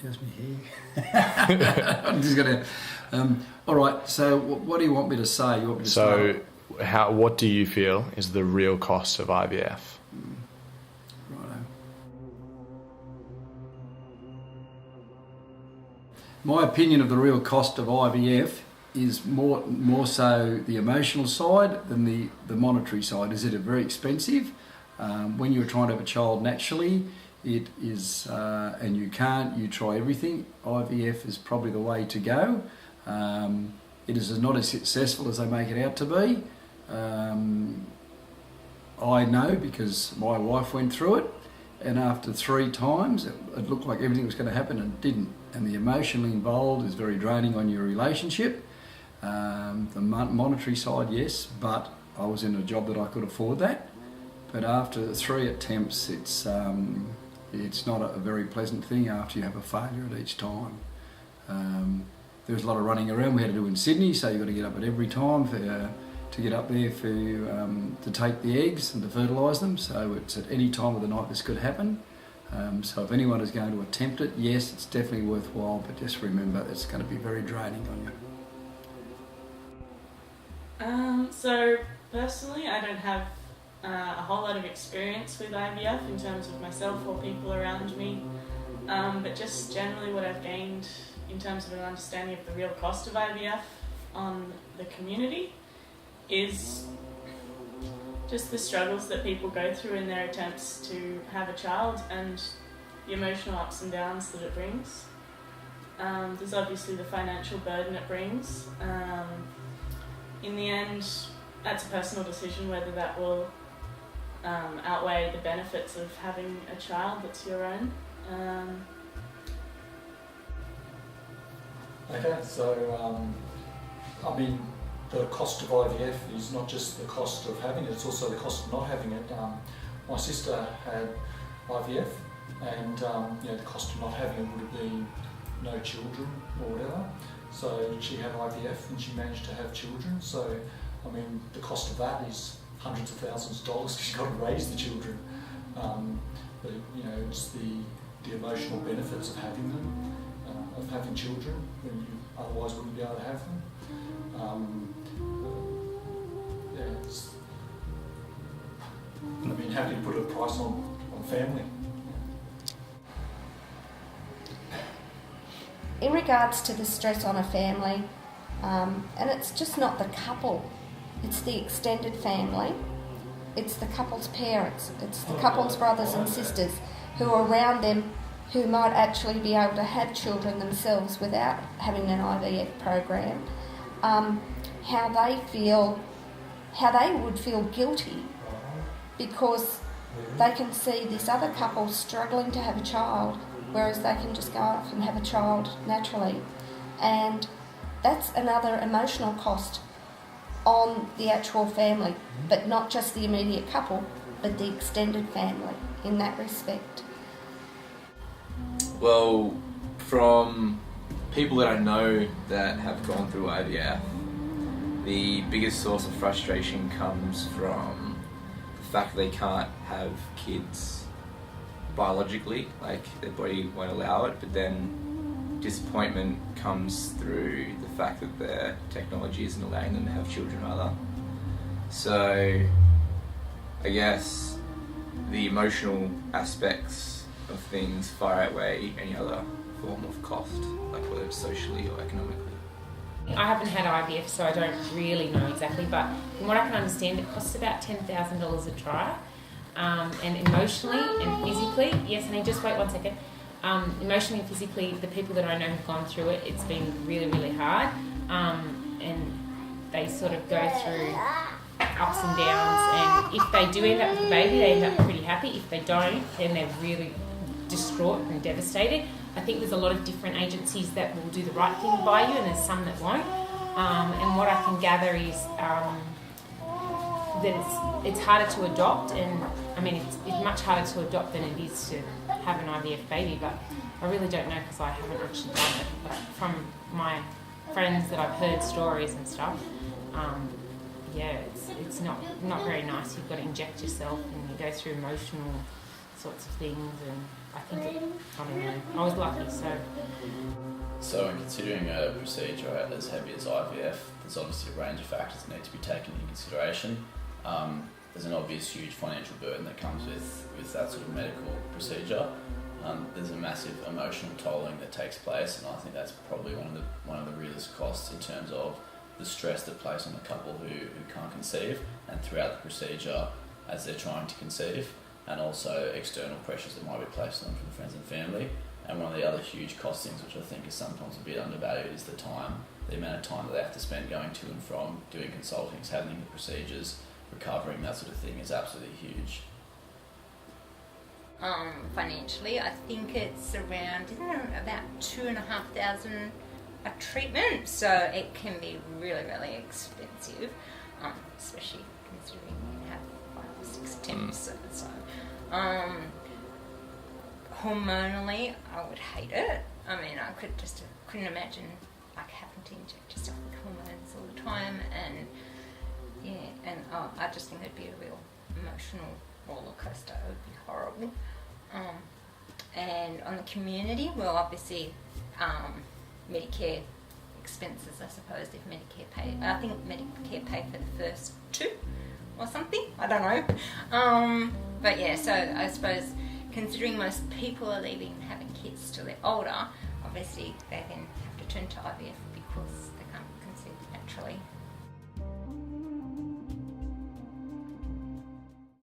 How's my hair? I'm just going to... all right, so what do you want me to say? You want me to what do you feel is the real cost of IVF? Righto. My opinion of the real cost of IVF is more so the emotional side than the monetary side. Is it very expensive? When you're trying to have a child naturally, it is, and you can't, you try everything. IVF is probably the way to go. It is not as successful as they make it out to be. I know because my wife went through it, and after 3 times it looked like everything was going to happen and it didn't. And the emotionally involved is very draining on your relationship. The monetary side, yes, but I was in a job that I could afford that. But after 3 attempts, it's not a very pleasant thing after you have a failure at each time. There was a lot of running around we had to do in Sydney, so you've got to get up at every time to get up there to take the eggs and to fertilise them. So it's at any time of the night this could happen. So if anyone is going to attempt it, yes, it's definitely worthwhile, but just remember it's going to be very draining on you. So personally, I don't have a whole lot of experience with IVF in terms of myself or people around me, but just generally what I've gained in terms of an understanding of the real cost of IVF on the community is just the struggles that people go through in their attempts to have a child and the emotional ups and downs that it brings. There's obviously the financial burden it brings. In the end, that's a personal decision whether that will outweigh the benefits of having a child that's your own. Okay, so I mean, the cost of IVF is not just the cost of having it, it's also the cost of not having it. My sister had IVF, and the cost of not having it would have been no children or whatever. So she had IVF and she managed to have children. So, I mean, the cost of that is hundreds of thousands of dollars because you've got to raise the children. But it's the emotional benefits of having them, of having children when you otherwise wouldn't be able to have them. How do you put a price on family? In regards to the stress on a family, and it's just not the couple, it's the extended family, it's the couple's parents, it's the couple's brothers and sisters who are around them who might actually be able to have children themselves without having an IVF program, how they would feel guilty because they can see this other couple struggling to have a child, whereas they can just go off and have a child naturally. And that's another emotional cost on the actual family, but not just the immediate couple, but the extended family in that respect. Well, from people that I know that have gone through IVF, the biggest source of frustration comes from the fact that they can't have kids biologically, like their body won't allow it, but then disappointment comes through the fact that their technology isn't allowing them to have children either. So I guess the emotional aspects of things far outweigh any other form of cost, like whether it's socially or economically. I haven't had IVF, so I don't really know exactly, but from what I can understand, it costs about $10,000 a try. And emotionally and physically, yes, honey, just wait 1 second. Emotionally and physically, the people that I know have gone through it, it's been really, really hard. And they sort of go through ups and downs, and if they do end up with a baby, they end up pretty happy. If they don't, then they're really distraught and devastated. I think there's a lot of different agencies that will do the right thing by you, and there's some that won't. And what I can gather is that it's harder to adopt, and I mean it's much harder to adopt than it is to have an IVF baby, but I really don't know because I haven't actually done it. But from my friends that I've heard stories and stuff, it's not very nice. You've got to inject yourself and you go through emotional sorts of things, and I think I don't know. I was lucky, so. So in considering a procedure as heavy as IVF, there's obviously a range of factors that need to be taken into consideration. There's an obvious huge financial burden that comes with that sort of medical procedure. There's a massive emotional tolling that takes place, and I think that's probably one of the realest costs in terms of the stress that plays on the couple who can't conceive, and throughout the procedure as they're trying to conceive, and also external pressures that might be placed on them from friends and family. And one of the other huge costings, which I think is sometimes a bit undervalued, is the time, the amount of time that they have to spend going to and from, doing consultings, having the procedures, recovering, that sort of thing is absolutely huge. Financially, I think it's around, isn't it about $2,500 a treatment? So it can be really, really expensive, especially considering you have 5 or 6 attempts. So, hormonally, I would hate it. I mean, I couldn't imagine like having to inject yourself with hormones all the time, and I just think it'd be a real emotional roller coaster. It would be horrible. And on the community, well, obviously, Medicare expenses, I suppose, if Medicare pay. I think Medicare pay for the first 2 or something. I don't know. But yeah, so I suppose considering most people are leaving and having kids till they're older, obviously they then have to turn to IVF because they can't conceive naturally.